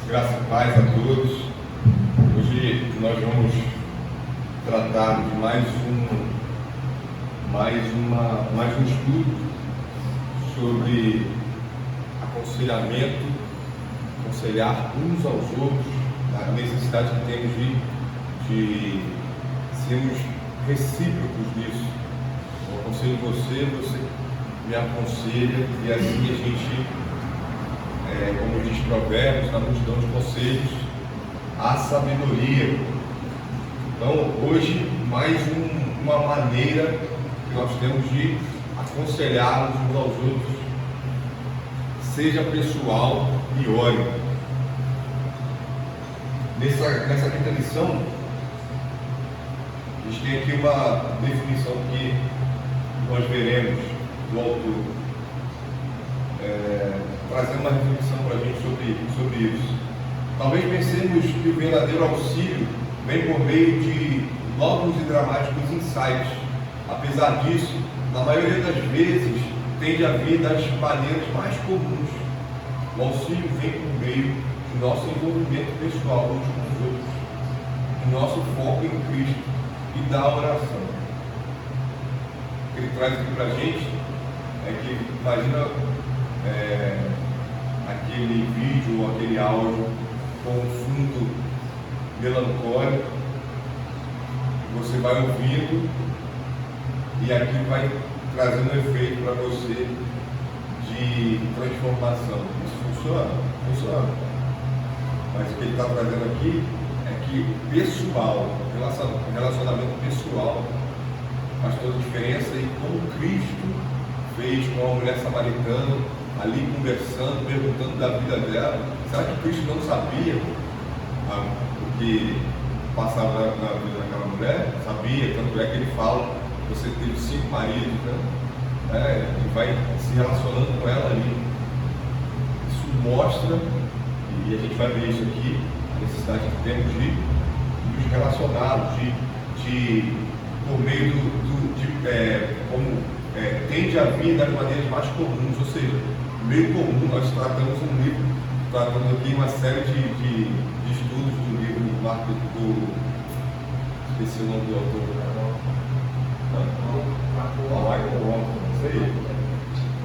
Graça e paz a todos. Hoje nós vamos tratar de mais um estudo sobre aconselhamento, aconselhar uns aos outros, a necessidade que temos de sermos recíprocos nisso. Eu aconselho você, você me aconselha, e assim a gente, como diz Provérbios, na multidão de conselhos, há sabedoria. Então, hoje, mais uma maneira que nós temos de aconselhar uns aos outros, seja pessoal e óleo. Nessa quinta lição, a gente tem aqui uma definição que nós veremos do autor, trazendo uma reflexão para a gente sobre isso. Talvez pensemos que o verdadeiro auxílio vem por meio de novos e dramáticos insights. Apesar disso, na maioria das vezes, tende a vir das maneiras mais comuns. O auxílio vem por meio do nosso envolvimento pessoal uns com os outros, do nosso foco em Cristo e da oração. O que ele traz aqui para a gente é que, imagina aquele vídeo ou aquele áudio com um fundo melancólico, você vai ouvindo e aquilo vai trazendo um efeito para você de transformação. Isso funciona? Funciona. Mas o que ele está trazendo aqui é que pessoal, relacionamento pessoal faz toda a diferença, e como Cristo fez com a mulher samaritana, ali conversando, perguntando da vida dela. Será que Cristo não sabia o que passava na vida daquela mulher? Sabia, tanto é que ele fala: você teve 5 maridos, né? E vai se relacionando com ela ali. Isso mostra, e a gente vai ver isso aqui, a necessidade que temos de nos relacionarmos, por meio como tende a vir das maneiras mais comuns, ou seja, meio comum. Nós tratamos um livro, tratando aqui uma série de estudos do livro do Marco, esqueci o nome do autor, Michael Roth, isso aí,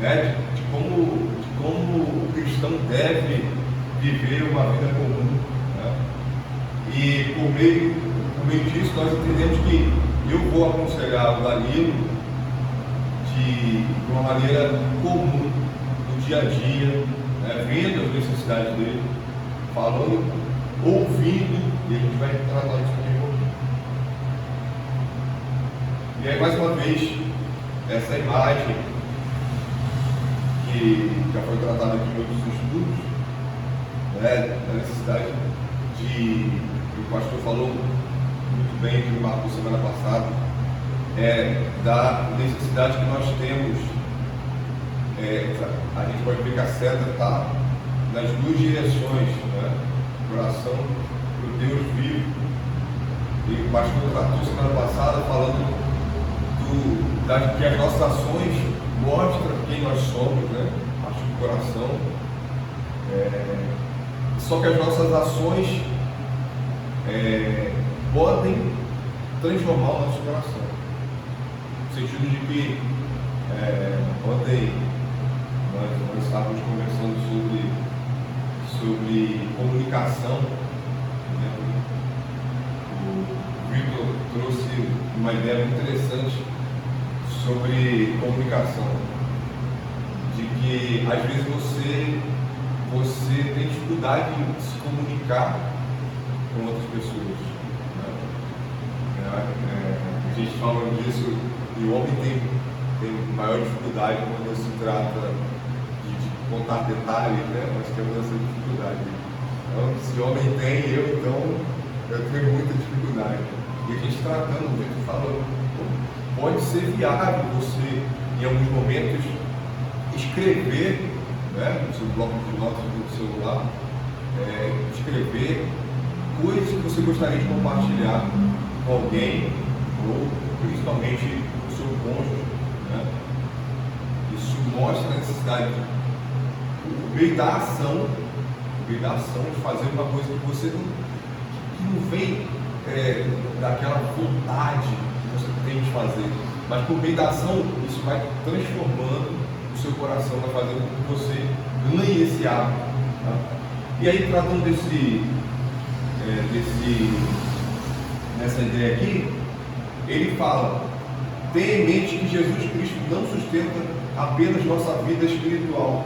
né? de como o cristão deve viver uma vida comum, né? E por meio disso nós entendemos que eu vou aconselhar o Danilo de uma maneira comum, no dia a dia, né? Vendo as necessidades dele, falando, ouvindo, e a gente vai tratar isso aqui um pouquinho. E aí, mais uma vez, essa imagem que já foi tratada aqui em outros estudos, né? Da necessidade o pastor falou muito bem de Marcos semana passada, da necessidade que nós temos. A gente pode ver que a seta está nas duas direções, né? Oração para o Deus vivo. E o pastor tratou semana passada falando que as nossas ações mostram quem nós somos, né? Acho que o coração. Só que as nossas ações podem transformar o nosso coração. No sentido de que ontem nós estávamos conversando sobre comunicação, né? O Victor trouxe uma ideia muito interessante sobre comunicação, de que às vezes você tem dificuldade de se comunicar com outras pessoas, né? A gente fala disso, e o homem tem maior dificuldade quando se trata de contar detalhes, né? Nós temos essa dificuldade. Então, se o homem tem, eu tenho muita dificuldade. E a gente tratando, a gente fala, pode ser viável você, em alguns momentos, escrever, né, no seu bloco de notas do celular, escrever coisas que você gostaria de compartilhar com alguém, ou principalmente com o seu cônjuge, né? Isso mostra a necessidade, o meio da ação, veio da ação de fazer uma coisa que você não vem daquela vontade que você tem de fazer, mas por meio da ação, isso vai transformando o seu coração, vai fazendo com que você ganhe esse hábito. Tá? E aí, tratando nessa ideia aqui, ele fala: tenha em mente que Jesus Cristo não sustenta apenas nossa vida espiritual,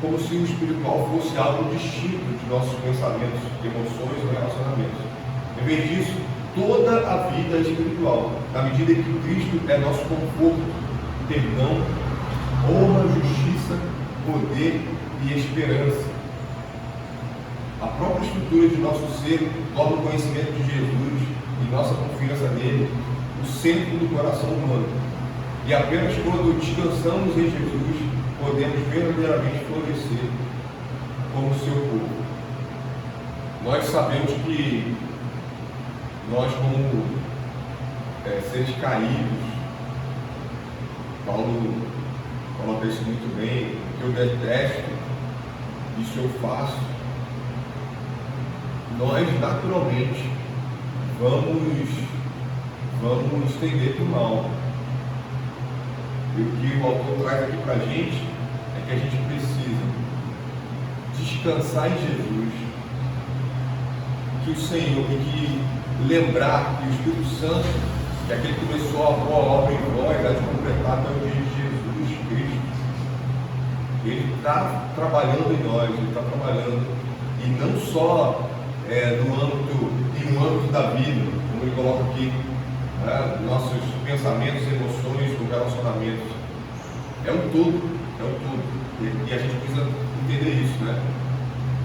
como se o espiritual fosse algo distinto de nossos pensamentos, emoções ou relacionamentos. Em vez disso, toda a vida é espiritual, na medida em que Cristo é nosso conforto, perdão, honra, justiça, poder e esperança. A própria estrutura de nosso ser torna o conhecimento de Jesus e nossa confiança nele o centro do coração humano. E apenas quando descansamos em Jesus, podemos verdadeiramente florescer como seu povo. Nós sabemos que nós, como seres caídos, Paulo coloca isso muito bem: que eu detesto, isso eu faço. Nós naturalmente vamos tender para o mal. E o que o autor traz aqui para a gente é que a gente precisa descansar em Jesus, que o Senhor, e que lembrar que o Espírito Santo, que é aquele que começou a boa obra em nós, há de completar até o dia de Jesus Cristo. Ele está trabalhando em nós, ele está trabalhando, e não só em um âmbito da vida, como ele coloca aqui, né? Nossos pensamentos, emoções, relacionamentos. É um todo. E a gente precisa entender isso, né?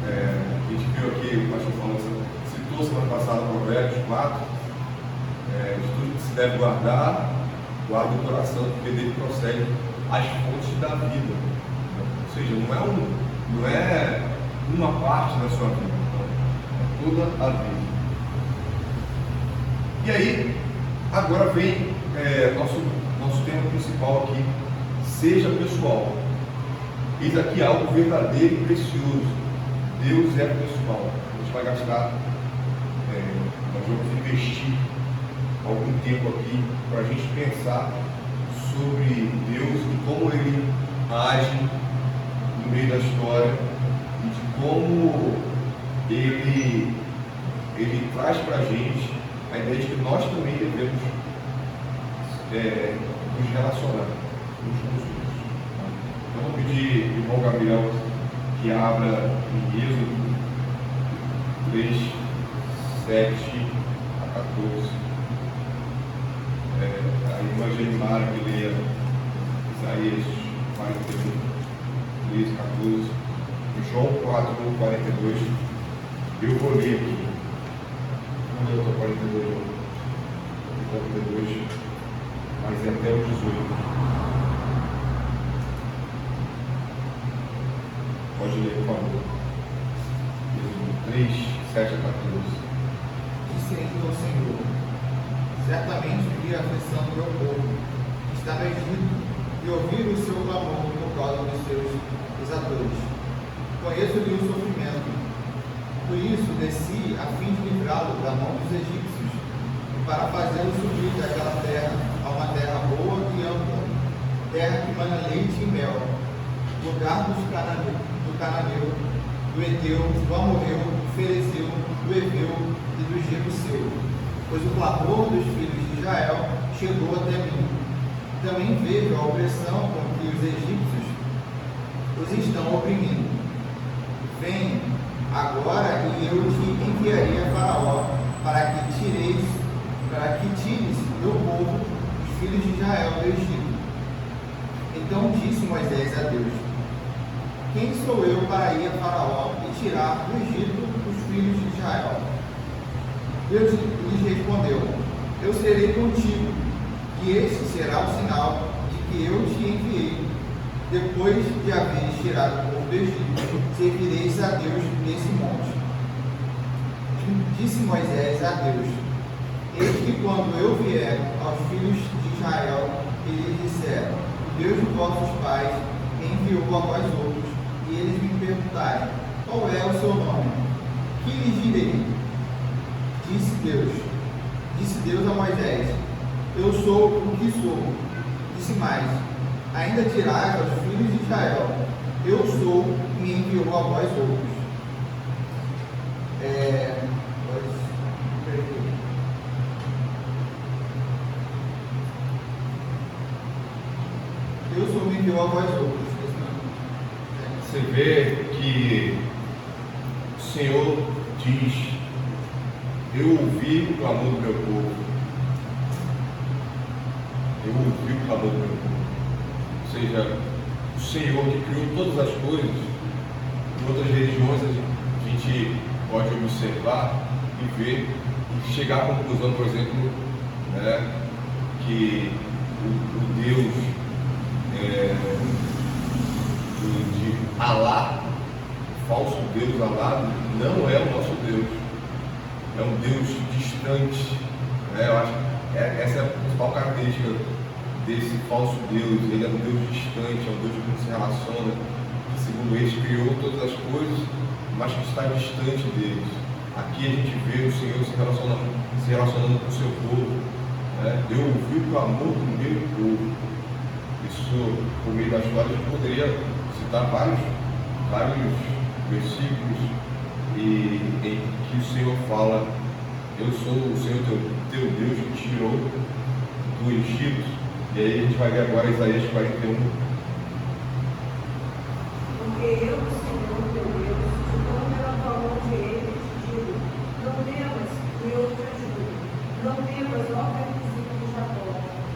A gente viu aqui, o pastor falando, citou semana passada no Provérbios 4, de tudo que se deve guarda o coração, porque dele procede as fontes da vida. Ou seja, não é uma parte da sua vida, é toda a vida. E aí, agora vem nosso tema principal aqui: seja pessoal. Eis aqui algo verdadeiro e precioso. Deus é pessoal. A gente vai gastar, nós vamos investir algum tempo aqui para a gente pensar sobre Deus e como Ele age no meio da história e de como Ele traz para a gente a ideia de que nós também devemos nos relacionar uns com os outros. Então, vou pedir ao irmão Gabriel que abra em Êxodo 3, 7 a 14. A irmã Gerimara que leia Isaías 41, 13, 14, João 4, 42. Eu vou ler aqui. Não leu até 42, 42, mas é até o 18. Pode ler, por favor. 3, 7 a 14. Disse ainda o Senhor: certamente vi a aflição do meu povo, que está no Egito, e ouvi o seu clamor por causa dos seus exatores. Conheço-lhe o sofrimento. Por isso desci a fim de livrá-lo da mão dos egípcios, e para fazê-lo subir daquela terra a uma terra boa e ampla, terra que mana leite e mel, lugar do cananeu, do Eteu, do Amorreu, do Ferezeu, do Eveu e do Jebuseu. Pois o clamor dos filhos de Israel chegou até mim. Também vejo a opressão com que os egípcios os estão oprimindo. Vem agora e eu te enviarei a Faraó para que tires meu povo, os filhos de Israel, do Egito. Então disse Moisés a Deus: quem sou eu para ir a Faraó e tirar do Egito os filhos de Israel? Deus lhes respondeu: eu serei contigo, e este será o sinal de que eu te enviei. Depois de haveres tirado o povo do Egito, servireis a Deus nesse monte. Disse Moisés a Deus: eis que quando eu vier aos filhos de Israel e lhes disser: o Deus de vossos pais me enviou a vós outros, e eles me perguntarem: qual é o seu nome? Que lhes direi? Disse Deus a Moisés: eu sou o que sou. Disse mais: ainda dirás aos filhos de Israel: eu sou, me enviou a vós outros. Eu sou, me enviou a vós outros. Você vê que o Senhor diz: eu ouvi o clamor do meu povo. Eu ouvi o clamor do meu povo. Ou seja, o Senhor que criou todas as coisas. Em outras religiões a gente pode observar e ver e chegar à conclusão, por exemplo, né, que o Deus de Alá, o falso Deus Alá, não é o nosso Deus. É um Deus distante, né? Eu acho que essa é a principal característica desse falso Deus. Ele é um Deus distante, é um Deus que não se relaciona, que segundo eles criou todas as coisas, mas que está distante deles. Aqui a gente vê o Senhor se relacionando com o seu povo, né? Eu ouvi o clamor do meu povo. Isso, por meio da história, a gente poderia citar vários versículos em que o Senhor fala: eu sou o Senhor teu Deus que te tirou do Egito. E aí a gente vai ver agora Isaías 41. Porque eu, o Senhor teu Deus, te tomo pela tua mão direita e te digo: não temas, que eu te ajudo. Não temas, ó Benizito de Jacó,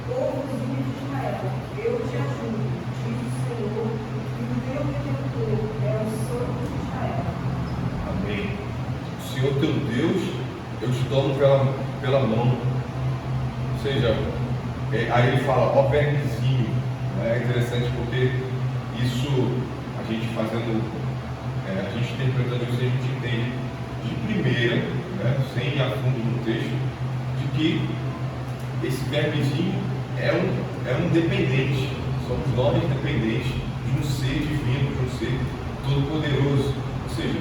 ouve de Israel, eu te ajudo, diz o Senhor, e o teu Redentor é o Santo de Israel. Amém. O Senhor teu Deus, eu te tomo pela mão. Ou seja, aí ele fala, ó vermezinho. É interessante porque isso, a gente fazendo, a gente interpretando isso, a gente entende de primeira, né, sem ir a fundo no texto, de que esse vermezinho é um dependente. Somos nós dependentes de um ser divino, de um ser todo-poderoso. Ou seja,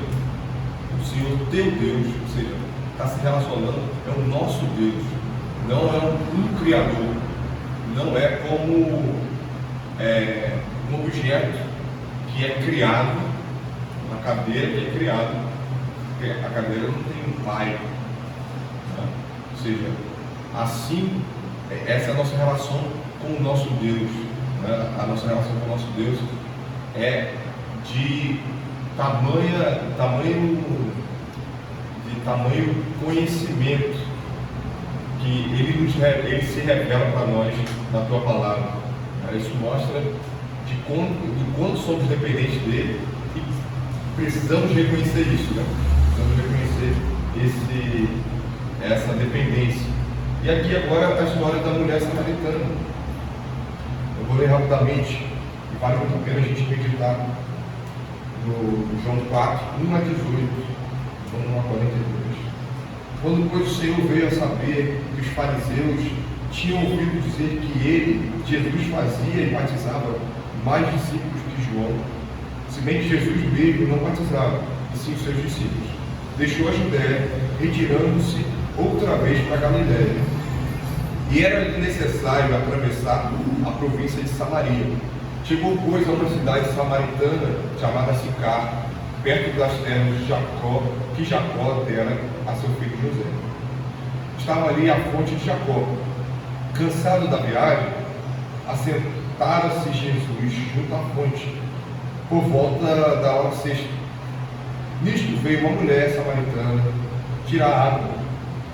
o Senhor teu Deus, ou seja, está se relacionando, é o nosso Deus, não é um criador, não é como um objeto que é criado, uma cadeira que é criada, porque a cadeira não tem um pai, né? Ou seja, assim, essa é a nossa relação com o nosso Deus, né? A nossa relação com o nosso Deus é de tamanho conhecimento que ele se revela para nós na tua palavra. Isso mostra de quanto somos dependentes dele e precisamos reconhecer isso, né? Precisamos reconhecer essa dependência. E aqui agora a história da mulher samaritana. Eu vou ler rapidamente e vale muito a pena a gente meditar no João 4, 1 a 18, João 1 a 42. Quando, pois, o Senhor veio a saber que os fariseus tinham ouvido dizer que ele, Jesus, fazia e batizava mais discípulos que João, se bem que Jesus mesmo não batizava, e sim os seus discípulos, deixou a Judéia, retirando-se outra vez para Galiléia. E era necessário atravessar a província de Samaria. Chegou, pois, a uma cidade samaritana chamada Sicar, perto das terras de Jacó, que Jacó dera a seu filho José. Estava ali a fonte de Jacó. Cansado da viagem, assentara-se Jesus junto à fonte, por volta da hora sexta. Nisto veio uma mulher samaritana tirar água.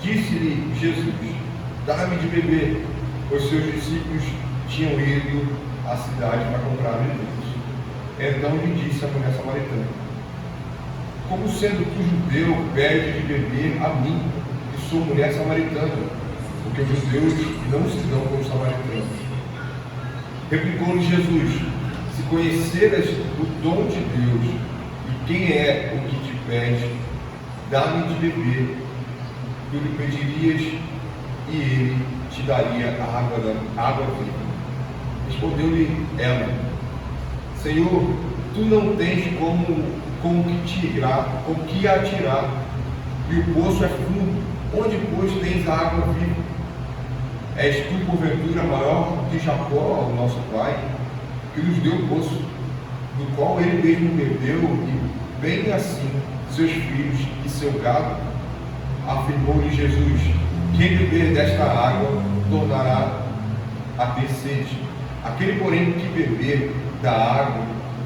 Disse-lhe Jesus: dá-me de beber, pois seus discípulos tinham ido à cidade para comprar alimentos. Então lhe disse a mulher samaritana: como sendo tu judeu, pede de beber a mim, que sou mulher samaritana? Porque os judeus não se dão com os samaritanos. Replicou-lhe Jesus: se conheceras o dom de Deus e quem é o que te pede, dá-me de beber. Tu lhe pedirias e ele te daria a água viva. Respondeu-lhe ela: Senhor, tu não tens como com o que atirar, e o poço é fundo, onde, pois, tens a água viva? És tu, porventura, maior que Jacó, o nosso pai, que nos deu o poço, do qual ele mesmo bebeu, e bem assim seus filhos e seu gado? Afirmou-lhe Jesus: quem beber desta água tornará a ter sede. Aquele, porém, que beber da água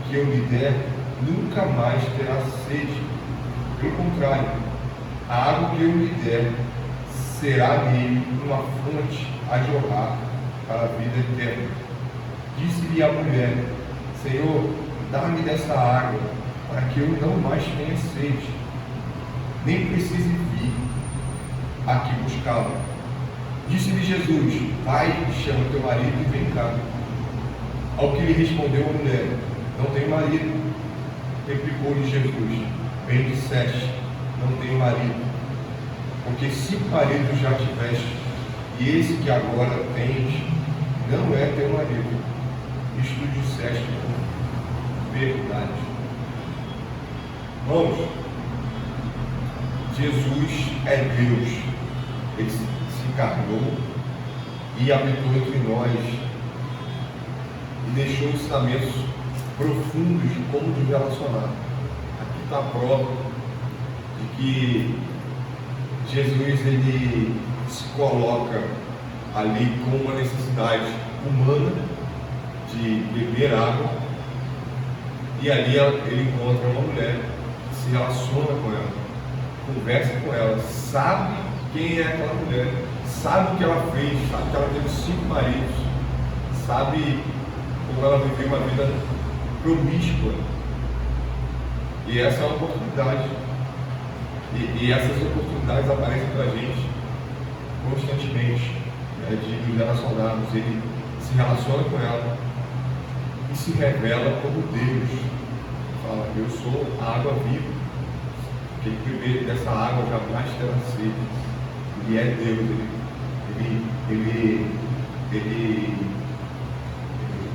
que eu lhe der, nunca mais terá sede. Pelo contrário, a água que eu lhe der será nele uma fonte a jorrar para a vida eterna. Disse-lhe a mulher: Senhor, dá-me dessa água, para que eu não mais tenha sede, nem precise vir aqui buscá-la. Disse-lhe Jesus: vai, chama teu marido e vem cá. Ao que lhe respondeu a mulher: não tenho marido. Replicou-lhe Jesus: bem disseste, não tenho marido, porque 5 maridos já tiveste, e esse que agora tens não é teu marido. Isto disseste com verdade. Irmãos, Jesus é Deus. Ele se encarnou e habitou entre nós e deixou ensinamentos profundos de como nos relacionar. Aqui está a prova de que Jesus ele se coloca ali com uma necessidade humana de beber água, e ali ele encontra uma mulher, se relaciona com ela, conversa com ela, sabe quem é aquela mulher, sabe o que ela fez, sabe que ela teve 5 maridos, sabe como ela viveu uma vida promíscua, e essa é uma oportunidade, e essas oportunidades aparecem para a gente constantemente, né, de nos relacionarmos. Ele se relaciona com ela e se revela como Deus. Fala: eu sou a água viva, quem beber dessa água jamais terá sede. Ele é Deus,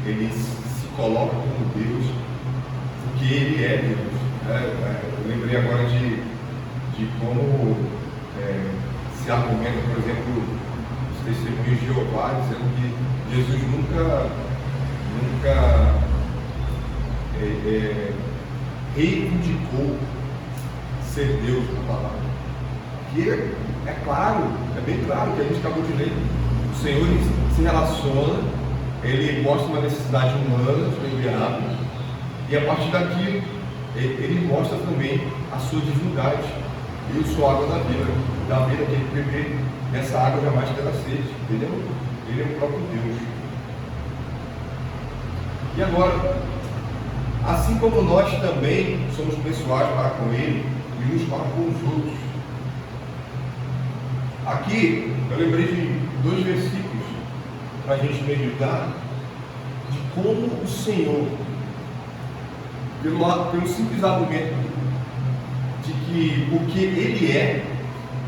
ele se coloca como Deus, porque ele é Deus. Eu lembrei agora de como se argumenta, por exemplo, os testemunhos de Jeová, dizendo que Jesus nunca reivindicou ser Deus na palavra. E é claro, é bem claro que a gente acabou de ler. O Senhor ele se relaciona, ele mostra uma necessidade humana de beber água, e a partir daquilo ele mostra também a sua divindade. Eu sou a água da vida, que ele beber nessa água jamais terá sede. Ele é o próprio Deus. E agora, assim como nós também somos pessoais para com Ele e uns para com os outros. Aqui eu lembrei de 2 versículos para a gente meditar de como o Senhor, pelo simples argumento de que porque Ele é,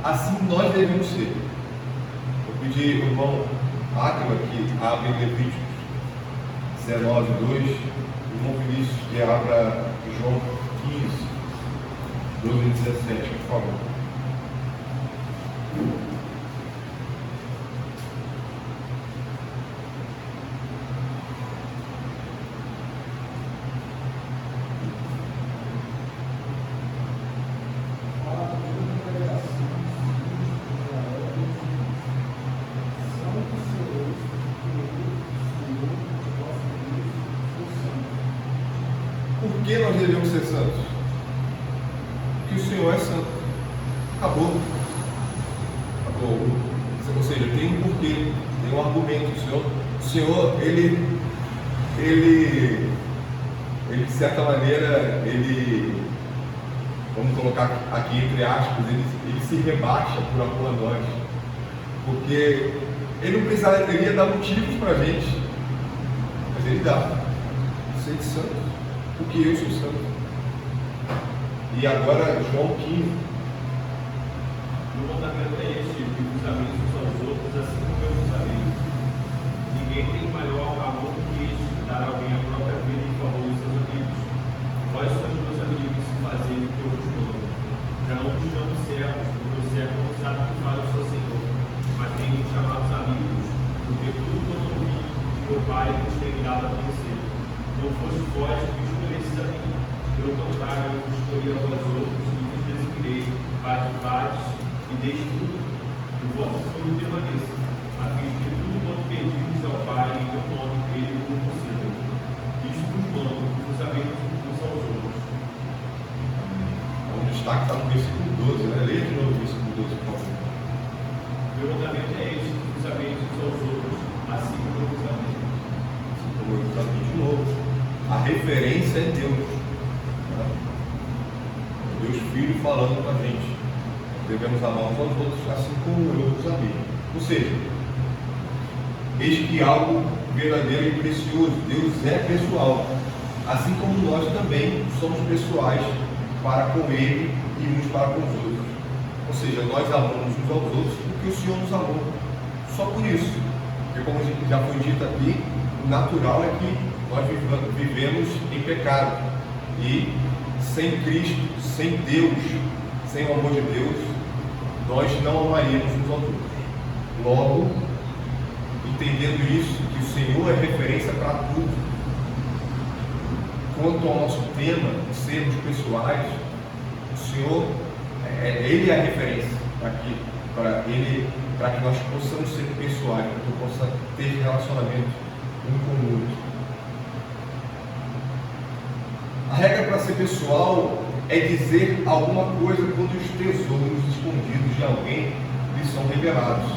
assim nós devemos ser. Vou pedir ao irmão Átila que abre Levíticos 19:2, o irmão Vinícius que abra João 15:12-17, por favor. Por que nós devemos ser santos? Porque o Senhor é santo. Acabou. Ou seja, tem um porquê, tem um argumento. O Senhor, ele de certa maneira, vamos colocar aqui entre aspas, ele se rebaixa por amor a nós. Porque ele não precisaria dar motivos para a gente, mas ele dá. Ser santo. Porque eu sou santo. E agora João 15. O mandamento é este: que os amigos uns aos outros, assim como eu vos amei. Ninguém tem maior amor do que este, dar alguém a própria vida em favor dos seus amigos. Vós sois meus amigos, se servos, porque o servo não sabe o que faz o seu senhor, mas tem que chamar os amigos, porque tudo quanto ouvi de meu pai vos tem dado a conhecer. Não fosse vós que escolhesses a mim, pelo contrário, eu vos escolhi a vós outros e vos designei para que vades e deis tudo, e o vosso fruto permaneça, a fim de que tudo quanto pedires ao Pai em meu nome, ele vos conceda. Isto vos mando, vos sabeis uns aos outros. O destaque está no versículo 12, né? Leia de novo o versículo 12, por favor. Meu mandamento é este, que vos sabeis uns aos outros, assim como eu vos amei. Assim como eu já vi de novo. A referência é Deus. Né? Deus Filho falando com a gente. Devemos amar uns aos outros, assim como eu vos amei. Ou seja, eis que algo verdadeiro e precioso. Deus é pessoal. Assim como nós também somos pessoais para com Ele e uns para com os outros. Ou seja, nós amamos uns aos outros porque o Senhor nos amou. Só por isso. Porque como já foi dito aqui, o natural é que nós vivemos em pecado. E sem Cristo, sem Deus, sem o amor de Deus, nós não amaríamos uns aos outros. Logo, entendendo isso, que o Senhor é referência para tudo. Quanto ao nosso tema de sermos pessoais, o Senhor, Ele é a referência para que nós possamos ser pessoais, para que possamos ter relacionamento um com o outro. A regra para ser pessoal é dizer alguma coisa quando os tesouros escondidos de alguém lhe são revelados.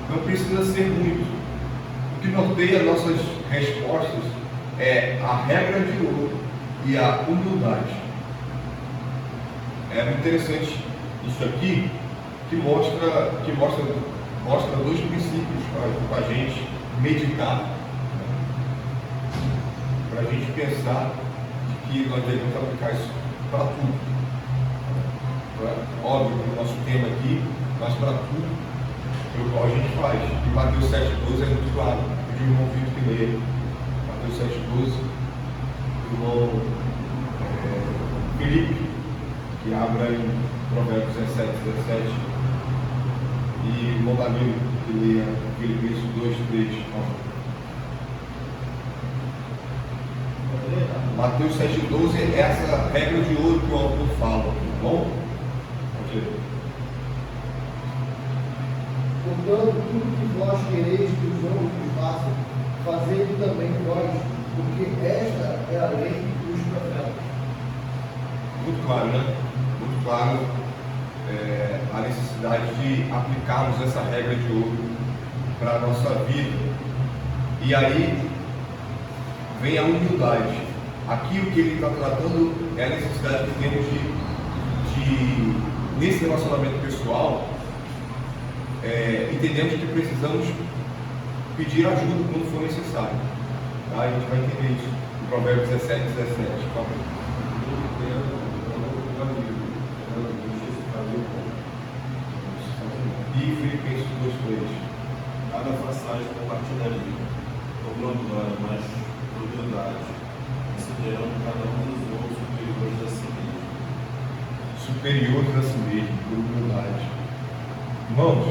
Não precisa ser muito. O que norteia nossas respostas é a regra de ouro e a humildade. É muito interessante isso aqui, que mostra dois princípios para a gente meditar, para a gente pensar que nós devemos aplicar isso para tudo. Óbvio que o nosso tema aqui, mas para tudo, pelo qual a gente faz. E Mateus 7,12 é muito claro. Eu digo o irmão Vitor que leia. Mateus 7,12, o irmão Felipe, que abra em Provérbios 17, 17, e o irmão Danilo, que leia Filipenses 2, 3, Mateus 7,12 é essa regra de ouro que o autor fala, tá bom? Pode ler. Portanto, tudo que vós quereis que os outros façam, fazei também vós, porque esta é a lei e os profetas. Muito claro, né? Muito claro a necessidade de aplicarmos essa regra de ouro para a nossa vida. E aí vem a humildade. Aqui o que ele está tratando é a necessidade que temos nesse relacionamento pessoal, entendemos que precisamos pedir ajuda quando for necessário. Tá? A gente vai entender isso em Provérbios 17, 17. E Filipenses 2, 3. Cada façais compartilharia, cobrando glória, mas humildade, considerando cada um dos outros superiores a si mesmo. Superiores a si mesmo, por humildade. Irmãos,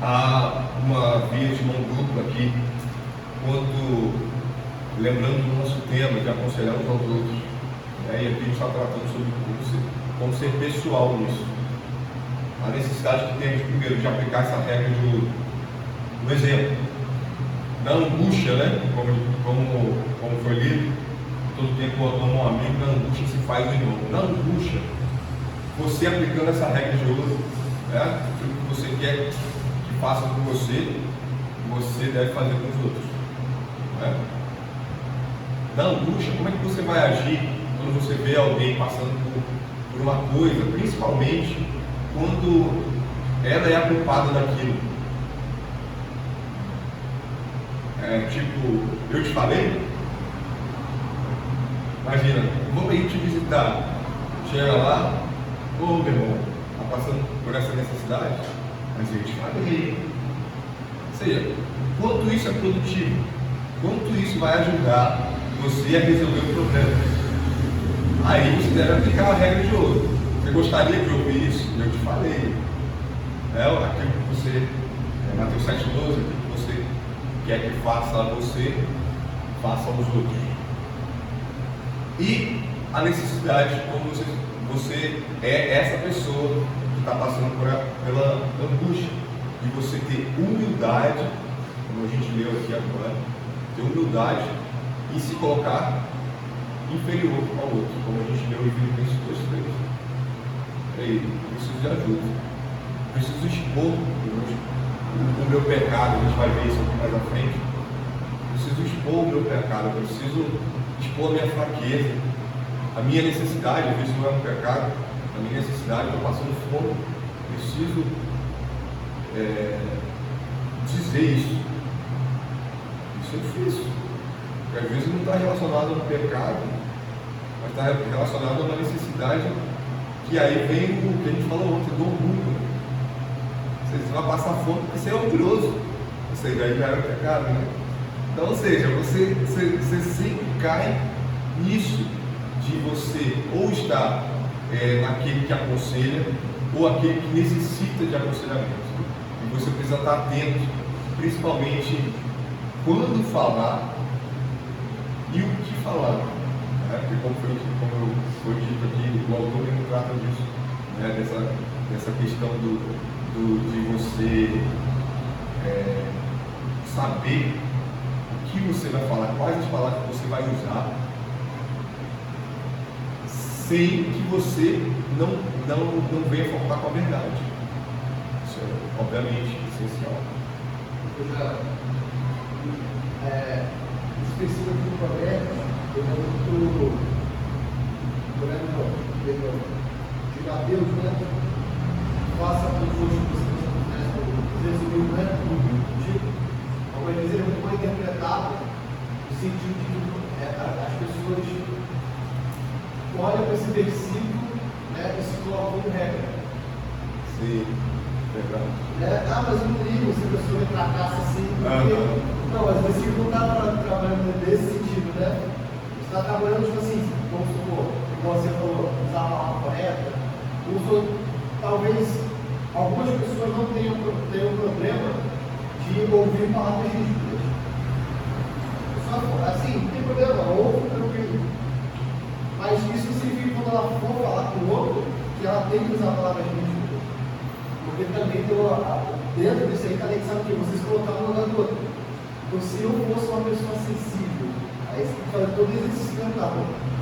há uma via de mão dupla aqui, lembrando do nosso tema de aconselhar uns aos outros. E aqui a gente está tratando sobre como ser pessoal nisso. A necessidade que temos, primeiro, de aplicar essa regra de ouro. Um exemplo, na angústia, né? Como foi lido, todo tempo como um amigo, na angústia se faz o irmão. Na angústia, você aplicando essa regra de ouro, né? Aquilo que você quer que faça com você, você deve fazer com os outros. Né? Na angústia, como é que você vai agir quando você vê alguém passando por uma coisa, principalmente quando ela é a culpada daquilo? Tipo, eu te falei? Imagina, vou ir te visitar. Chega lá, ô meu irmão, está passando por essa necessidade? Mas eu te falei. Ou seja, quanto isso é produtivo, quanto isso vai ajudar você a resolver o problema. Aí você deve aplicar a regra de ouro. Você gostaria de ouvir isso? Eu te falei. Aquilo que você, Mateus 7,12, aquilo que você quer que faça a você, faça aos outros. E a necessidade, como você é essa pessoa que está passando pela angústia, de você ter humildade, como a gente leu aqui agora, ter humildade e se colocar inferior ao outro, como a gente leu em Filipenses 2:3. Ei, preciso de ajuda, preciso expor o meu pecado, a gente vai ver isso aqui mais à frente. Preciso expor o meu pecado, eu preciso expor a minha fraqueza, a minha necessidade. Às vezes não é um pecado, a minha necessidade, eu estou passando fome, preciso dizer isso. Isso é difícil, porque às vezes não está relacionado ao pecado, mas está relacionado a uma necessidade, que aí vem o que a gente falou ontem, do orgulho. Você vai passar fome porque você é orgulhoso, ou seja, aí já era pecado, né? Então, ou seja, você sempre cai nisso, de você ou estar naquele que aconselha, ou aquele que necessita de aconselhamento. E você precisa estar atento, principalmente quando falar e o que falar. Porque como foi dito aqui, o autor não trata disso, dessa questão de você saber o que você vai falar, quais as palavras que você vai usar, sem que você não venha faltar com a verdade. Isso é obviamente essencial. Específico aqui no Provérbios, eu lembro de Mateus, né? Faça com os outros que você resumiu, né? Algumas vezes ele é muito mal interpretado, no sentido de que as pessoas olham para esse versículo, né, e se colocam como regra. Sim, verdade. Mas no livro, se a pessoa me tratasse assim, porque... Não, mas o versículo não está trabalhando nesse sentido, né? Está trabalhando, tipo assim, vamos supor, como você falou, usar a palavra correta. Talvez algumas pessoas não tenham problema de ouvir palavras rígidas. Assim, não tem problema, não, ouve tranquilo. Mas isso significa que quando ela for falar com o outro, que ela tem que usar palavras rígidas. Porque também dentro disso aí, cada sabe que vocês colocaram no lugar do outro. Então, se eu fosse uma pessoa sensível, aí você tem que fazer todo exercício mental.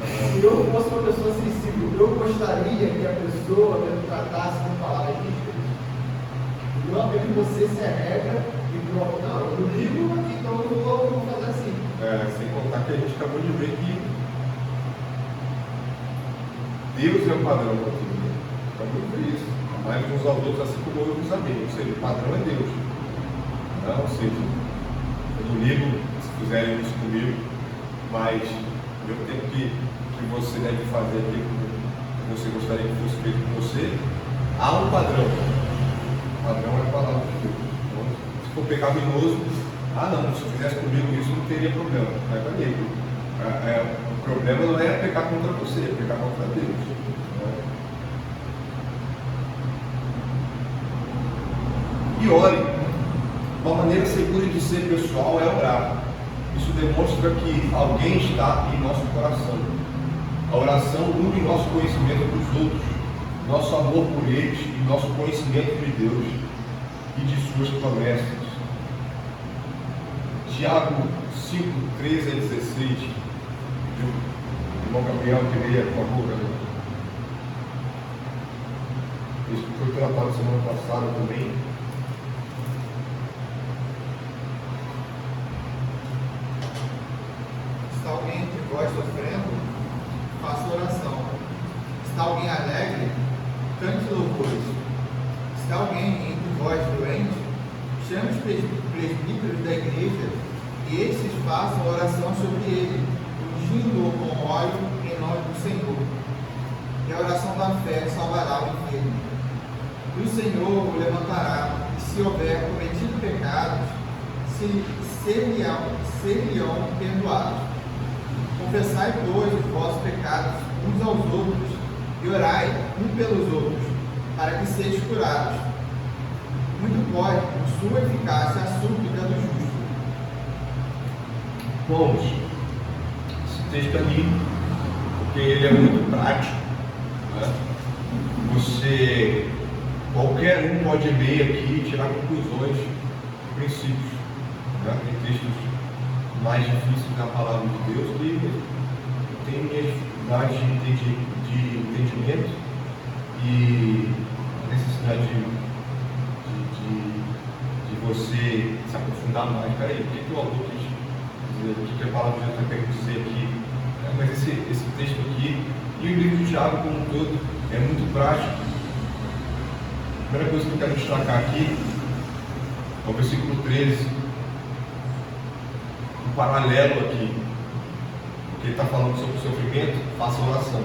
Se eu fosse uma pessoa sensível, eu gostaria que a pessoa me tratasse com palavras rígidas. Não é que você se arrega e pronto, não, eu ligo, então eu vou fazer assim. Sem contar que a gente acabou de ver que Deus é o padrão para tudo. Acabou de ver isso. Mas uns aos outros, assim como eu os amei. Ou seja, o padrão é Deus. Não, ou seja, eu não ligo se fizerem isso comigo, mas eu tenho que você deve fazer aquilo que você gostaria que fosse feito com você. Há um padrão. O padrão é a palavra de Deus. Então, se for pecaminoso, não, se eu fizesse comigo isso não teria problema. Não é comigo. O problema não é pecar contra você, é pecar contra Deus. E ore. Uma maneira segura de ser pessoal é orar. Isso demonstra que alguém está em nosso coração. A oração une nosso conhecimento dos outros, nosso amor por eles e nosso conhecimento de Deus e de suas promessas. Tiago 5, 13 a 16. O irmão Gabriel queria, por favor, Gabriel. Isso foi tratado semana passada também. Está alguém entre vós sofrendo, faça oração. Está alguém alegre, cante louvores. Está alguém entre vós doente, chame os presbíteros da igreja e estes façam oração sobre ele, ungindo-o com óleo em nome do Senhor. E a oração da fé salvará o enfermo. E o Senhor o levantará, e se houver cometido pecados, ser-lhe-ão perdoados. Confessai, pois, os vossos pecados uns aos outros e orai um pelos outros, para que sejam curados. Muito pode, por sua eficácia, a súplica do justo. Bom, esse texto é lindo, porque ele é muito prático, né? Qualquer um pode ler aqui e tirar conclusões, princípios, né? Tem textos mais difíceis na palavra de Deus que tem minhas dificuldades de entendimento e a necessidade de você se aprofundar mais. Peraí, o que o autor quis dizer? O que a palavra de Deus está querendo dizer aqui? Mas esse texto aqui e o livro de Tiago como um todo é muito prático. A primeira coisa que eu quero destacar aqui é o versículo 13, um paralelo aqui, porque ele está falando sobre o sofrimento, faça oração.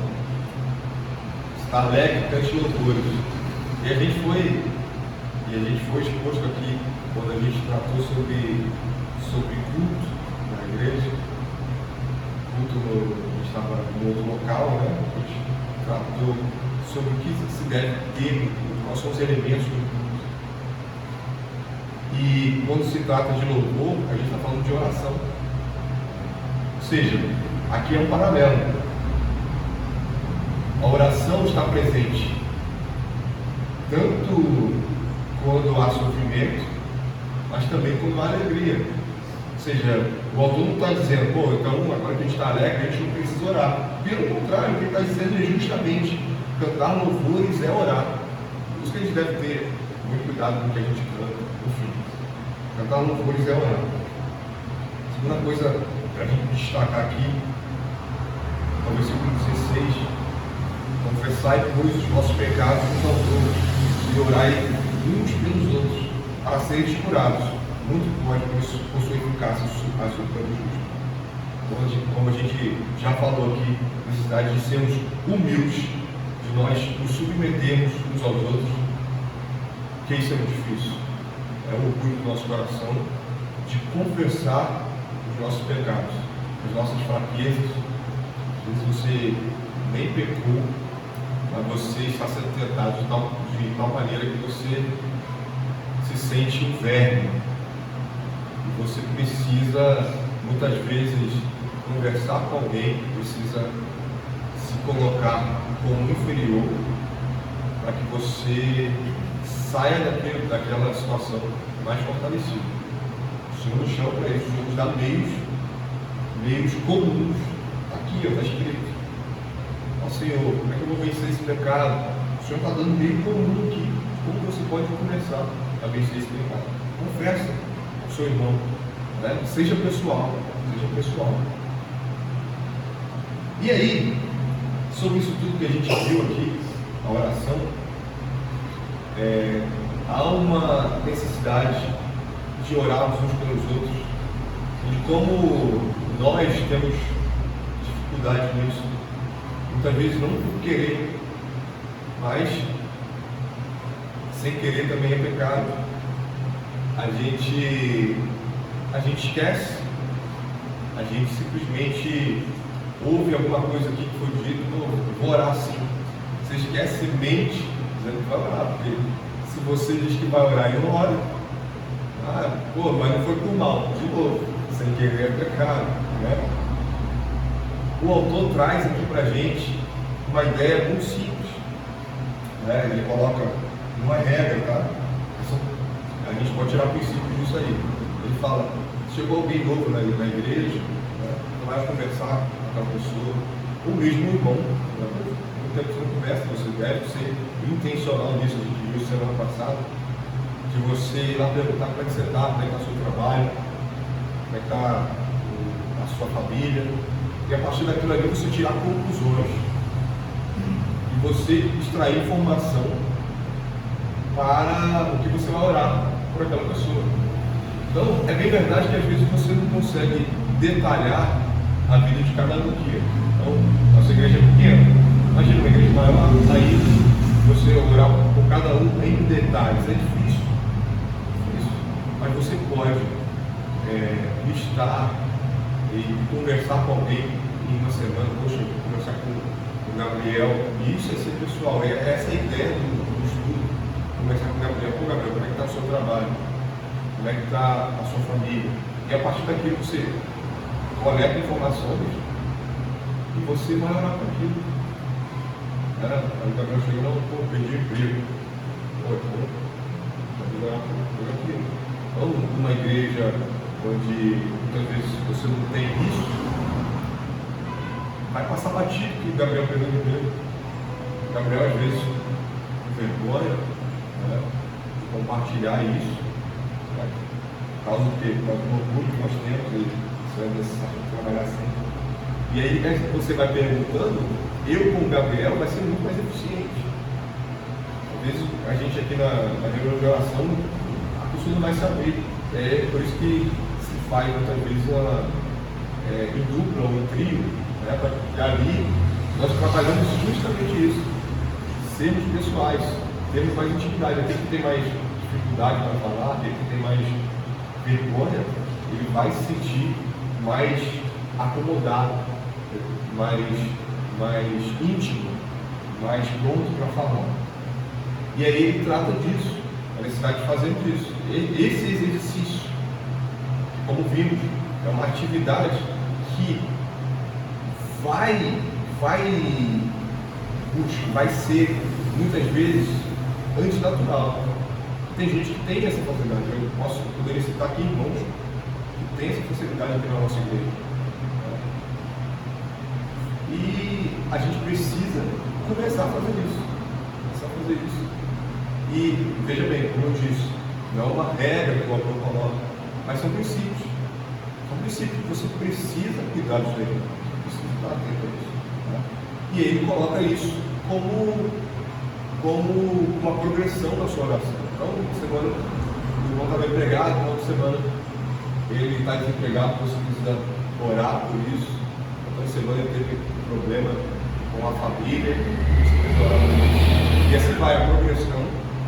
Está alegre, cante louvores. E a gente foi exposto aqui, quando a gente tratou sobre culto na igreja, culto a gente estava no outro local, né? A gente tratou sobre o que se deve ter, quais são os elementos do culto. E quando se trata de louvor, a gente está falando de oração. Ou seja, aqui é um paralelo. A oração está presente tanto quando há sofrimento, mas também quando há alegria. Ou seja, o autor não está dizendo, então agora que a gente está alegre, a gente não precisa orar. Pelo contrário, o que ele está dizendo é justamente cantar louvores é orar. Por isso que a gente deve ter muito cuidado com o que a gente canta, enfim. Cantar louvores é orar. A segunda coisa para a gente destacar aqui é o versículo 16. Confessai, pois, os vossos pecados uns aos outros e orai uns pelos outros, para seres curados. Muito pode, por sua eficácia, a súplica do justo. Como a gente já falou aqui, a necessidade de sermos humildes, de nós nos submetermos uns aos outros, que isso é muito difícil. É o orgulho do nosso coração de confessar os nossos pecados, as nossas fraquezas. Às vezes você nem pecou, mas você está sendo tentado de tal maneira que você se sente um verme. E você precisa, muitas vezes, conversar com alguém, precisa se colocar como inferior, para que você saia daquela situação mais fortalecido. O Senhor nos chama para isso, o Senhor nos dá meios comuns. Aqui, está escrito. Ó Senhor, como é que eu vou vencer esse pecado? O Senhor está dando meio comum aqui. Como você pode começar a vencer esse pecado? Conversa com o seu irmão, né? Seja pessoal. E aí, sobre isso tudo que a gente viu aqui, a oração, há uma necessidade de orarmos uns pelos outros, de como nós temos dificuldade nisso, muitas vezes não por querer, mas sem querer também é pecado. A gente esquece, a gente simplesmente ouve alguma coisa aqui que foi dito, vou orar assim. Você esquece, você mente, dizendo que vai orar, porque se você diz que vai orar e não ora, mas não foi por mal, de novo, sem querer é pecado, né? O autor traz aqui pra gente uma ideia muito simples, né? Ele coloca uma regra, tá? A gente pode tirar princípios disso aí. Ele fala, chegou alguém novo na igreja, né? Você vai conversar com aquela pessoa, ou mesmo o irmão, né? No tempo que você não conversa, você deve ser intencional nisso. A gente viu semana passada, de você ir lá perguntar como é que você está, como é que está o seu trabalho, como é que está a sua família, e a partir daquilo ali você tirar conclusões e você extrair informação para o que você vai orar por aquela pessoa. Então, é bem verdade que às vezes você não consegue detalhar a vida de cada um aqui. Então, nossa igreja é pequena, imagina uma igreja maior, aí você orar por cada um em detalhes, é difícil. Mas você pode listar e conversar com alguém em uma semana. Poxa, conversar com com Gabriel, e isso é ser pessoal, é essa a ideia do estudo. Começar com Gabriel, como é que está o seu trabalho? Como é que está a sua família? E a partir daquilo você coleta informações e você vai orar para aquilo. Aí o Gabriel chega, não, pô, perdi emprego. Pô, vai orar por aquilo. Ou numa igreja onde muitas vezes você não tem isso, vai passar batido que o Gabriel perdeu o emprego. O Gabriel, às vezes, vergonha, né, de compartilhar isso, né, por causa do quê? Por causa do orgulho que nós temos, isso é necessário trabalhar sempre. E aí, né, você vai perguntando, eu com o Gabriel vai ser muito mais eficiente. Às vezes, a gente aqui na reunião de oração, a pessoa não vai saber. É por isso que se faz muitas vezes em dupla ou em trio, né, para ali nós trabalhamos justamente isso, sermos pessoais, termos mais intimidade. Aquele que tem mais dificuldade para falar, aquele que tem mais vergonha, ele vai se sentir mais acomodado, mais íntimo, mais pronto para falar. E aí ele trata disso, a necessidade de fazermos isso. Esse exercício, como vimos, é uma atividade que vai ser, muitas vezes, antinatural. Tem gente que tem essa facilidade. Eu poderia citar aqui irmãos que tem essa facilidade aqui na nossa igreja. E a gente precisa começar a fazer isso. E, veja bem, como eu disse, não é uma regra que o autor coloca, mas são princípios. São princípios que você precisa cuidar disso aí. Precisa estar atento a isso. Né? E ele coloca isso como uma progressão da sua oração. Então, uma semana o irmão estava empregado, na outra semana ele está desempregado, você precisa orar por isso. Outra semana ele teve problema com a família, você precisa orar por isso. E assim vai a progressão,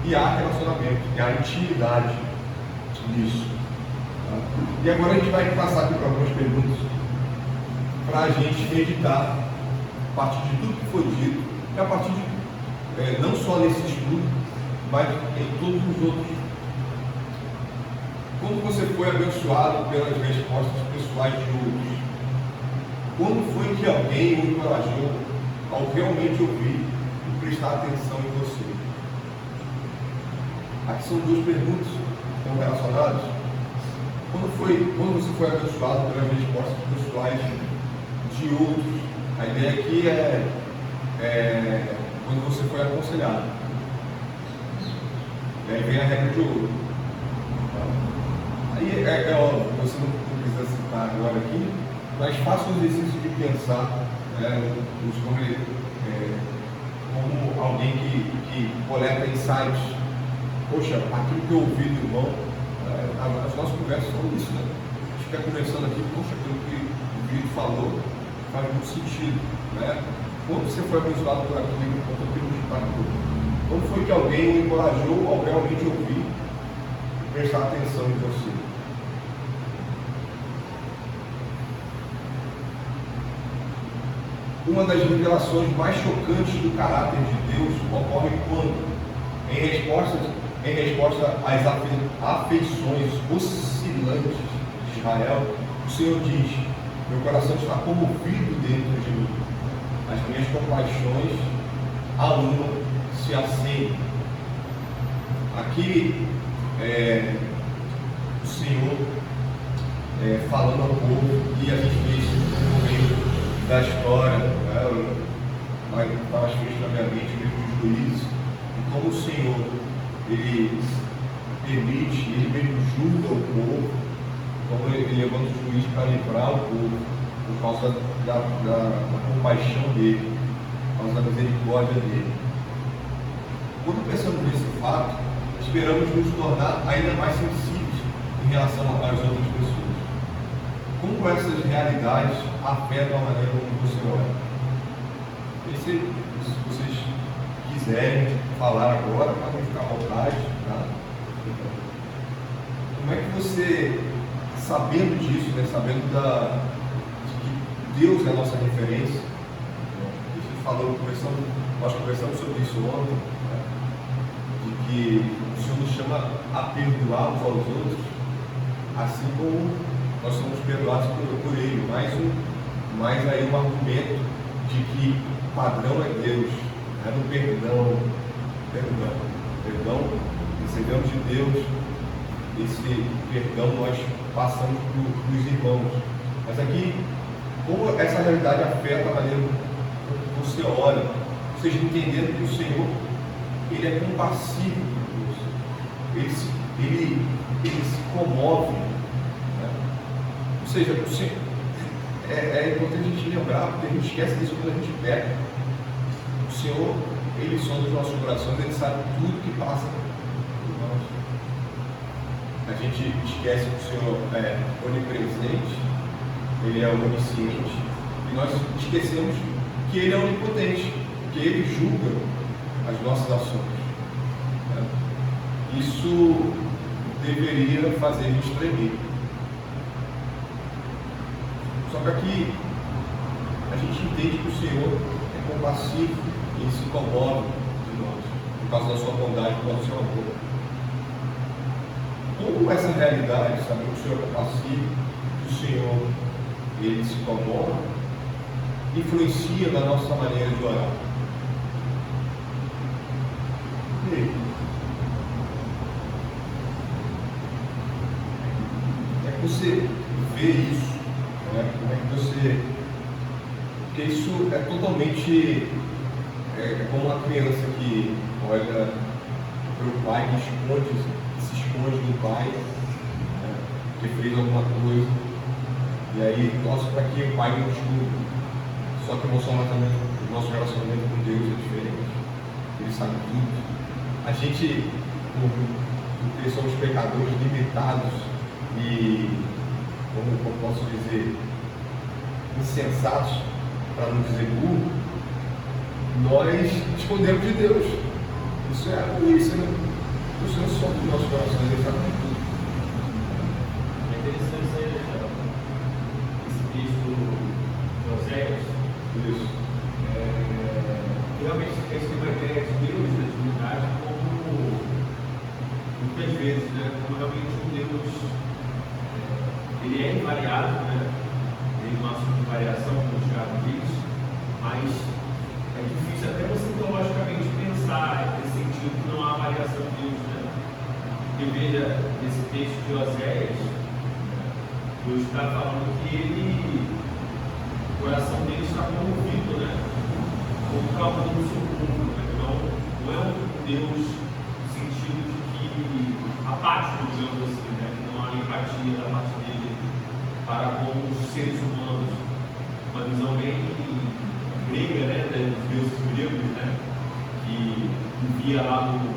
e há relacionamento, e há intimidade nisso. Tá? E agora a gente vai passar aqui para algumas perguntas, para a gente meditar a partir de tudo que foi dito, e a partir de não só nesse estudo, mas em todos os outros. Quando você foi abençoado pelas respostas pessoais de outros? Quando foi que alguém o encorajou ao realmente ouvir e prestar atenção em você? Aqui são duas perguntas que estão relacionadas. Quando você foi abençoado pelas respostas pessoais de outros? A ideia aqui é quando você foi aconselhado. E aí vem a regra de ouro. Aí é óbvio, você não precisa citar agora aqui, mas faça o exercício de pensar como alguém que coleta insights. Poxa, aquilo que eu ouvi do irmão, as nossas conversas são isso, né? A gente fica conversando aqui, poxa, aquilo que o Vitor falou faz muito sentido, né? Quando você foi abençoado por aquilo, quando aquilo te impactou? Quando foi que alguém o encorajou ao realmente ouvir e prestar atenção em você? Uma das revelações mais chocantes do caráter de Deus ocorre quando, em resposta às afeições oscilantes de Israel, o Senhor diz: meu coração está comovido dentro de mim, as minhas compaixões a uma se acendem. Aqui o Senhor falando ao povo, e a gente vê isso no meio da história, né? Para as vezes na minha mente, o livro de Juízes, e como o Senhor ele permite, ele mesmo julga o povo, como ele levanta o juiz para livrar o povo, por causa da compaixão dele, por causa da misericórdia dele. Quando pensamos nesse fato, esperamos nos tornar ainda mais sensíveis em relação às outras pessoas. Como essas realidades afetam a maneira como você ora? Se vocês quiserem falar agora, podem ficar à vontade. Tá? Como é que você, sabendo disso, né, sabendo de que Deus é a nossa referência, você nós conversamos sobre isso ontem, né? De que o Senhor nos chama a perdoar uns aos outros, assim como nós somos perdoados por Ele. Mais aí um argumento de que o padrão é Deus, é no perdão, recebemos de Deus, esse perdão nós passamos para os irmãos. Mas aqui, como essa realidade afeta a maneira como você ora, vocês entendendo que o Senhor, Ele é compassivo com você, Ele se comove, né? Ou seja, o Senhor, é importante a gente lembrar, porque a gente esquece disso quando a gente peca. O Senhor, Ele sonda os nossos corações, Ele sabe tudo que passa por nós. A gente esquece que o Senhor é onipresente, Ele é onisciente, e nós esquecemos que Ele é onipotente, que Ele julga as nossas ações. Né? Isso deveria fazer a gente tremer. Só que aqui a gente entende que o Senhor é compassivo e Ele se comove de nós, por causa da sua bondade, por causa do seu amor. Como essa realidade, saber que o Senhor é compassivo, que o Senhor Ele se comove, influencia na nossa maneira de orar. E aí? Como é que você vê isso? Como é que você... Porque isso é totalmente... É como uma criança que olha para o pai e se esconde do pai, né, que fez alguma coisa, e aí torce para que o pai não descubra. Só que o nosso relacionamento com Deus é diferente. Ele sabe tudo. A gente, porque somos pecadores limitados e, como posso dizer, insensatos, para não dizer burro, nós escondemos de Deus. Isso é a polícia, né? O Senhor solta o nosso coração, Ele sabe tudo. É interessante esse texto de Oséias. Isso. Realmente tem uma ideia de Deus, da divindade, como muitas vezes, né? Como realmente um Deus, ele é invariado, né? Ele não assume variação, como o Thiago diz, mas é difícil até você teologicamente pensar nesse sentido que não há variação de Deus, né? Porque veja, nesse texto de Oséias, Deus está falando que o coração dele está comovido, né? Como causa do seu povo, né? Não é um Deus no sentido de que apático, digamos assim, né? Que não há empatia da parte dele para com os seres humanos. Uma visão bem grega, né? Dos deuses gregos, né? Que vivia lá no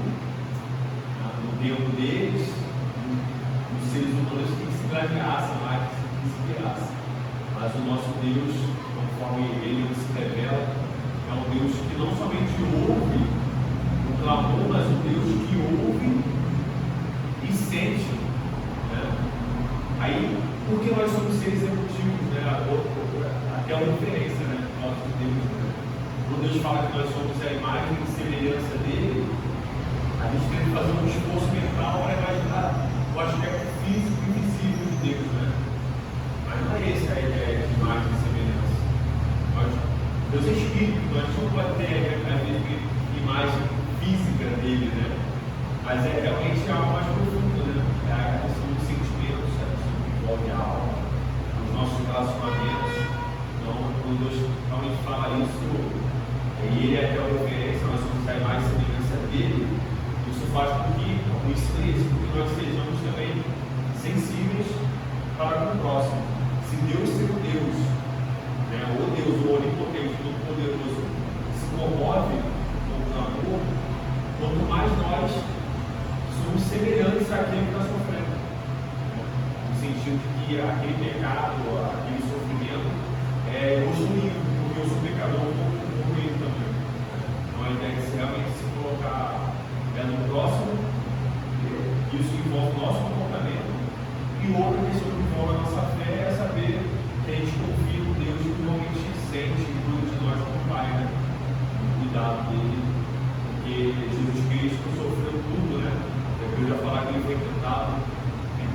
tempo deles, os seres humanos que se gladiassem lá, que se virassem. Mas o nosso Deus, conforme Ele se revela, é um Deus que não somente ouve o clamor, mas um Deus que ouve e sente. Né? Aí, porque nós somos seres evolutivos, né? Aquela referência, né? Nosso Deus. Quando Deus fala que nós somos a imagem e semelhança dele, a gente tem que fazer um esforço mental para imaginar o aspecto físico e visível de Deus, né? Mas não é essa a ideia de imagem e semelhança. Deus é espírito, nós não pode ter a mesma imagem física dele, né? Mas é realmente algo mais profundo, né? É a questão dos sentimentos, a questão que envolve a alma, os nossos relacionamentos. Então, quando Deus realmente fala isso, e ele é até a referência, nós somos a imagem e semelhança dele, isso faz com que, como isso, que nós sejamos também sensíveis para com o próximo. Se Deus ser Deus, né, o Deus, o onipotente, o poderoso, se comove com o amor, quanto mais nós somos semelhantes àquele que está sofrendo. No sentido de que aquele pecado, aquele sofrimento é construído, porque eu sou pecador, eu ruim também. Então a ideia é realmente se colocar no próximo, isso envolve o nosso comportamento, e outra questão que envolve a nossa fé é saber que a gente confia no Deus que realmente sente e cuida de nós como Pai, né?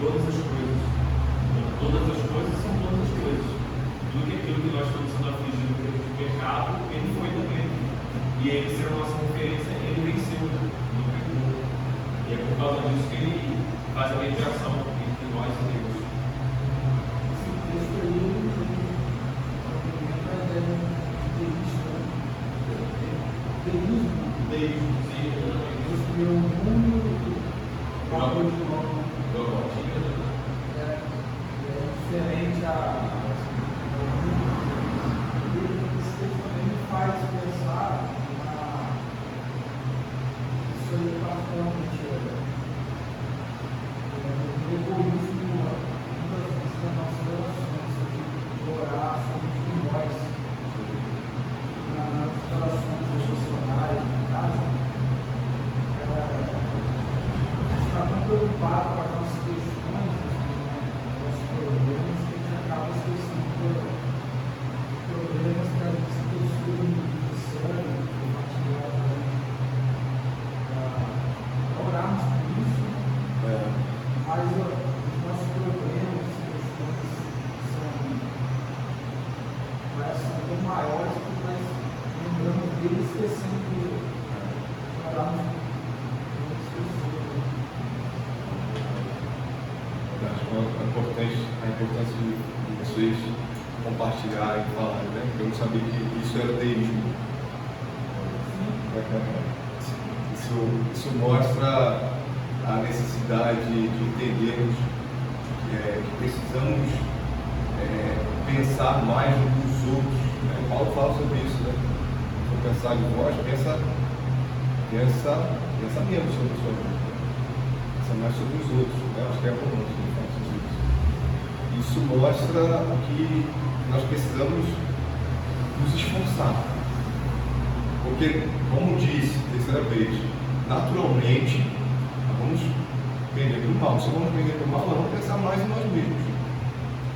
todas as coisas. Então, todas as coisas são todas as coisas. Tudo que aquilo que nós estamos sendo afligidos pelo pecado, ele foi também. E ele, ser a nossa referência, ele venceu, não pecou. E é por causa disso que ele faz a mediação entre nós e Deus. Esse texto aí, Deus, sim, Deus criou o mundo, o amor de João é diferente a. Esse texto também me faz pensar isso aí para frente. O egoísmo, muitas vezes, das nossas relações, de orar sobre nós, nas relações emocionais, na casa, está tão preocupado com as nossas questões, nossos problemas, que a gente acaba esquecendo dos problemas que a gente possui de sangue, de material, orarmos por isso, mas os nossos problemas, questões são tão maiores que nós lembramos dele esquecendo dele. Orarmos A importância de vocês compartilharem e falarem, né? Eu não sabia que isso era deísmo. Isso mostra a necessidade de entendermos que precisamos pensar mais nos outros. Né? Paulo fala sobre isso, né? Se for pensar em vós, pensa menos sobre o seu vida. Pensa mais sobre os outros. Né? Acho que é comum que ele fala sobre isso. Isso mostra que nós precisamos nos esforçar. Porque, como disse, terceira vez, naturalmente, nós vamos pender para o mal. Se vamos pender para o mal, nós vamos pensar mais em nós mesmos.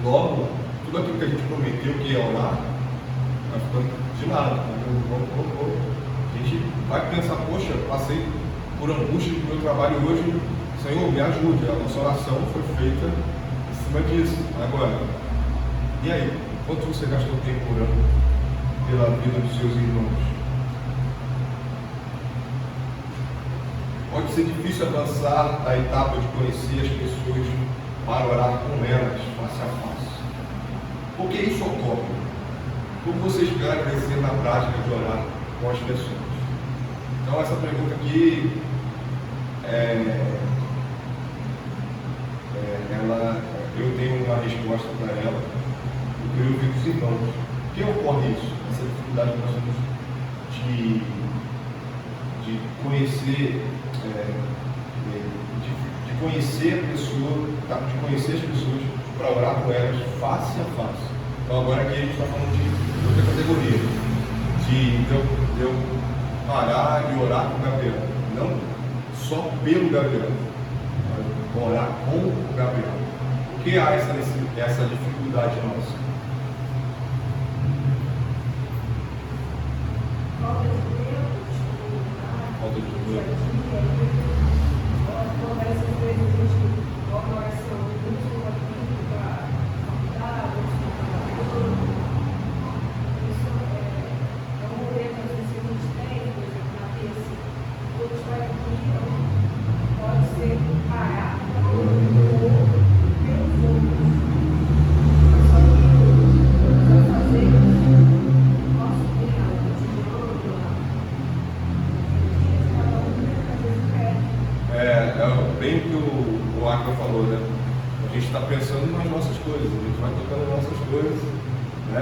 Logo, tudo aquilo que a gente prometeu que ia orar, vai ficando de lado. A gente vai pensar, poxa, passei por angústia do meu trabalho hoje, Senhor, me ajude. A nossa oração foi feita em cima disso. Agora, e aí? Quanto você gastou tempo orando pela vida dos seus irmãos? Pode ser difícil avançar da etapa de conhecer as pessoas para orar com elas, face a face. Por que isso ocorre? Como você espera crescer na prática de orar com as pessoas? Então, essa pergunta aqui, eu tenho uma resposta para ela. Eu queria ouvir dos irmãos. Por que ocorre isso? Essa dificuldade que nós temos de conhecer, de conhecer a pessoa, de conhecer as pessoas para orar com elas face a face. Então agora aqui a gente está falando de outra categoria, de eu parar de orar com o Gabriel, não só pelo Gabriel, mas orar com o Gabriel. Por que há essa dificuldade nossa? Falta de tempo, Falta de tempo. Conversa às vezes a gente coloca a oração muito aqui para faculdade, isso é um momento às vezes que a gente tem, por exemplo, na terça, todos vai aqui, pode ser parar para ouvir o outro pelos outros. Só que vai fazer nosso dia, o cotidiano, cada um às vezes perde. É bem o que o Acra falou, né? A gente está pensando nas nossas coisas, a gente vai tocando nas nossas coisas, né?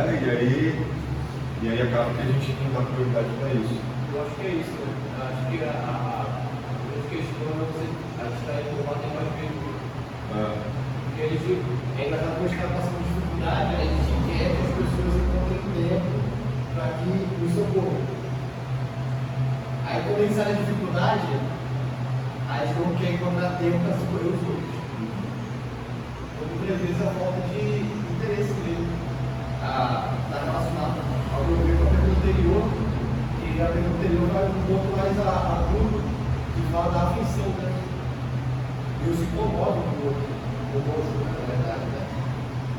E aí acaba que a gente não dá prioridade para isso. Eu acho que é isso, né? Eu acho que a grande questão é você estar informado em mais vezes. Porque a gente, ainda quando a gente está passando dificuldade, a gente quer que as pessoas encontrem tempo para que nos socorram. Aí quando a gente sai da dificuldade, a gente não quer encontrar tempo para socorrer os outros. Então, muitas vezes a falta de interesse mesmo está relacionada ao que eu vi com a pergunta anterior, e a pergunta anterior vai um pouco mais a tudo que fala da aflição, né? Deus se incomoda com o outro. O ajuda, na verdade, né?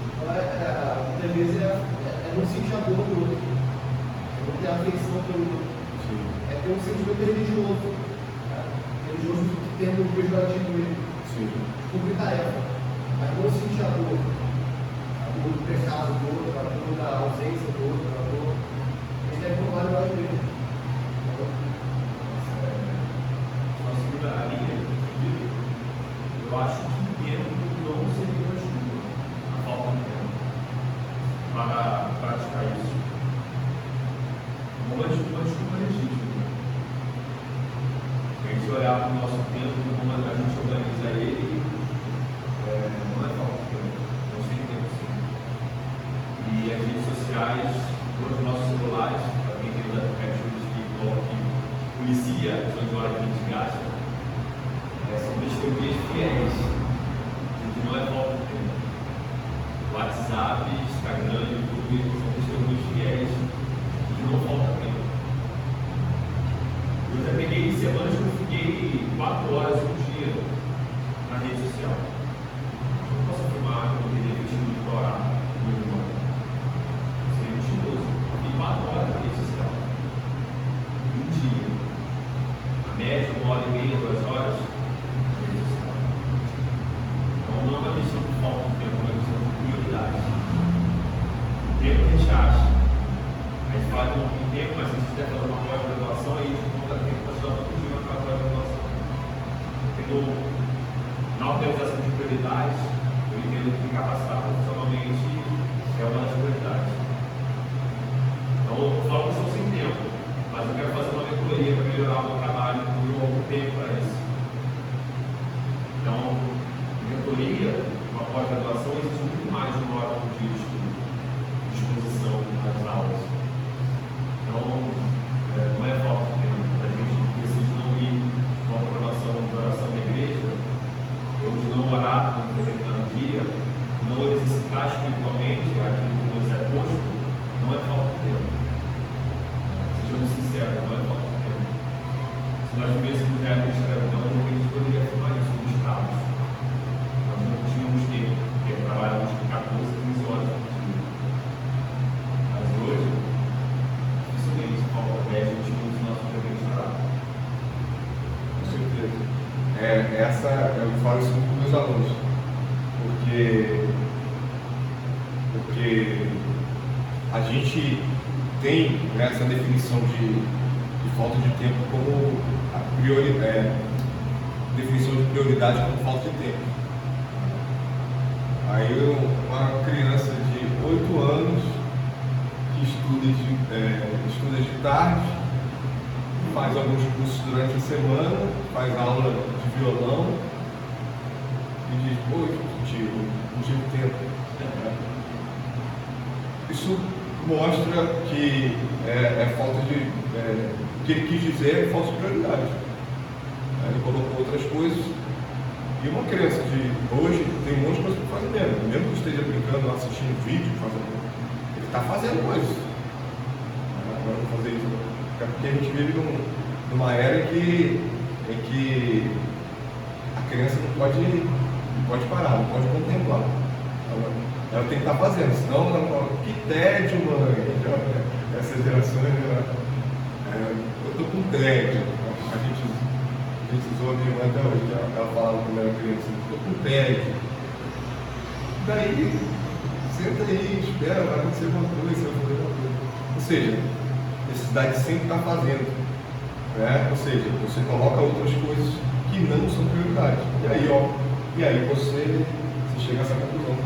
Então, a beleza é não sentir a dor do outro, é não ter afeição pelo outro, é ter um sentimento religioso, né? Religioso tendo um pejorativo ele, cumprir tarefa, mas não sentir a dor do pecado do outro, a dor da ausência do outro, a dor. A gente deve tomar o lado dele. A segunda linha, eu acho que o tempo não seria ajuda, a falta de tempo, para praticar isso. Uma desculpa legítima. A gente olhar para o nosso tempo, como a gente organiza ele, não é falta de tempo, não tem tempo sim. E as redes sociais, os nossos celulares, para quem tem os aplicativos que policia as 8 horas que a gente gasta, são testemunhas fiéis de que não é falta de tempo. WhatsApp, Instagram, YouTube são testemunhas fiéis de que não falta tempo. Eu já peguei semanas que eu fiquei 4 horas por dia na rede social. Eu não posso afirmar que eu teria 20 minutos para orar no meu irmão. Seria mentiroso. Fiquei 4 horas na rede social. Um dia. A média, 1 hora e meia, 2 horas. Então não é uma questão de falta de tempo, é uma questão de prioridade. O tempo a gente acha. A gente fala que não tem tempo, mas se a gente quiser fazer uma pós-graduação, aí a gente não dá tempo para estudar todo dia naquela pós-graduação. Na organização de prioridades, eu entendo que capacitar profissionalmente é uma das prioridades. Então eu falo que estou sem tempo, mas eu quero fazer uma mentoria para melhorar o meu trabalho, porque eu não tenho tempo para isso. Então, mentoria, uma pós-graduação, existe muito mais de 1 hora por dia de estudo, de exposição às aulas. Então, não é falta de tempo. A gente decide não ir com a programação de oração da igreja, ou de não orar no determinado dia, não exercitar espiritualmente aquilo que nos é posto, não é falta de tempo. Sejamos sinceros, não é falta de tempo. Se nós vivêssemos na época de escravidão, a gente poderia afirmar isso como escravos. Nós não tínhamos tempo, porque trabalhávamos 14, 15 horas por dia. Mas hoje, dificilmente falta 10, 20 minutos do nosso tempo de trabalho. Com certeza. Eu falo isso com meus alunos, porque a gente tem essa definição de falta de tempo como definição de prioridade como falta de tempo. Aí uma criança de 8 anos que estuda de tarde, faz alguns cursos durante a semana, faz aula de violão e diz, oi, tio, não tive tempo. Isso mostra que é falta de. O que ele quis dizer é falta de prioridade. Ele colocou outras coisas. E uma criança de hoje tem um monte de coisa para fazer mesmo que esteja brincando, assistindo vídeo, ele está fazendo coisas. Agora vou fazer isso. É porque a gente vive numa era em que a criança não pode parar, não pode contemplar. Ela tem que estar fazendo, senão ela fala, que tédio, mãe. Essas gerações, eu estou com tédio. A gente zoa a minha irmã até hoje, ela falava quando era criança, estou com tédio. Daí, senta aí, espera, vai acontecer alguma coisa, vai fazer alguma coisa. Ou seja, necessidade de sempre estar fazendo. Ou seja, você coloca outras coisas que não são prioridade. E aí você chega a essa conclusão.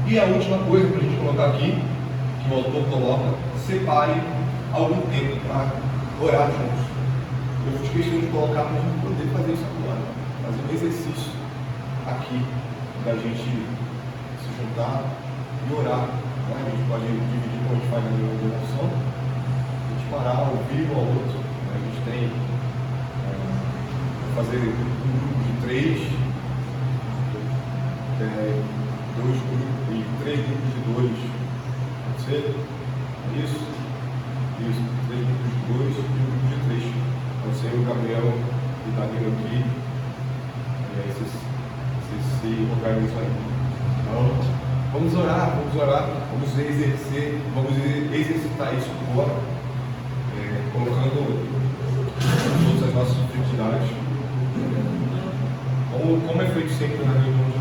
E a última coisa para a gente colocar aqui, que o autor coloca, separe algum tempo para orar juntos. Eu fiz questão de colocar para a gente poder fazer isso agora. Fazer um exercício aqui, da gente se juntar e orar. A gente pode dividir como a gente faz na devoção, a gente parar, ouvir um ao outro. A gente tem fazer um grupo de 3, 2 grupos e 3 grupos de 2. Pode ser? Isso. 3 grupos de 2 e um grupo de 3. Pode ser o Gabriel e o Danilo aqui. vocês se organizam aí. Então, vamos orar, vamos exercitar isso agora, colocando todas as nossas dificuldades. Como é feito sempre na reunião de